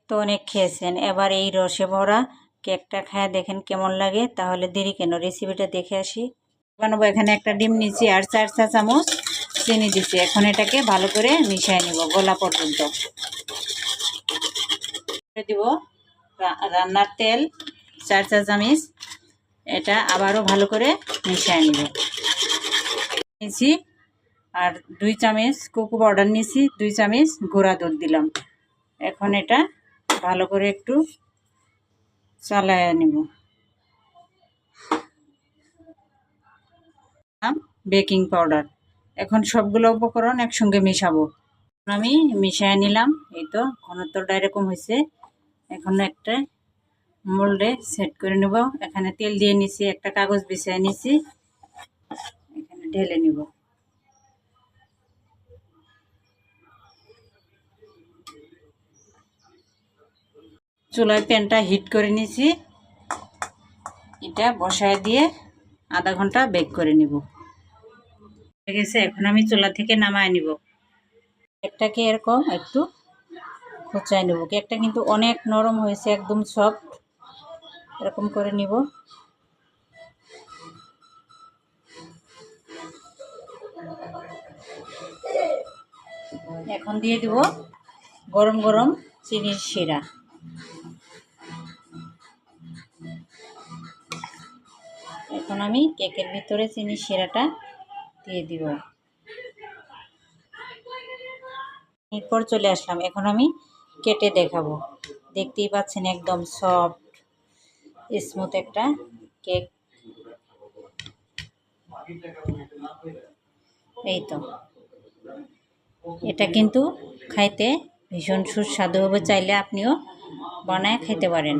তো অনেক খেয়েছেন, এবার এই রসে ভরা কেকটা খায় দেখেন কেমন লাগে। তাহলে দেরি কেন, রেসিপিটা দেখে আসি। বানাবো, এখানে একটা ডিম নিচ্ছি আর 4 চা চামচ চিনি দিচ্ছি। এখন এটাকে ভালো করে মিশিয়ে নিব গলা পর্যন্ত। দিব রান্নার তেল 4 চা চামচ, এটা আবারও ভালো করে মিশিয়ে নিব। নিয়েছি আর 2 চামচ কোকো পাউডার নিয়েছি, 2 চামচ গুঁড়া দুধ দিলাম। এখন এটা ভালো করে একটু চালায় নিব। Baking powder. এখন সবগুলো উপকরণ একসঙ্গে মিশাবো। আমি মিশিয়ে নিলাম, এই তো ঘনত্বটা এরকম হয়েছে। এখন একটা মোল্ডে সেট করে নেব। এখানে তেল দিয়ে নিছি, একটা কাগজ বিছিয়ে নিছি, এখানে ঢেলে নিব। চুলায় প্যানটা হিট করে নিছি, এটা বসায় দিয়ে আধা ঘন্টা বেক করে নিব। হয়ে গেছে, এখন আমি চুলা থেকে নামায় নিব। কেকটাকে এরকম একটু খোঁচায় নেব। কেকটা কিন্তু অনেক নরম হয়েছে, একদম সফট। এরকম করে নিব। এখন দিয়ে দিব গরম গরম চিনির শিরা। এখন আমি কেকের ভিতরে চিনির শিরাটা দিয়ে দিব। এরপর চলে আসলাম, এখন আমি কেটে দেখাবো। দেখতেই পাচ্ছেন একদম সফট স্মুথ একটা কেক। এই তো, এটা কিন্তু খাইতে ভীষণ সুস্বাদু হবে। চাইলে আপনিও বানায় খেতে পারেন।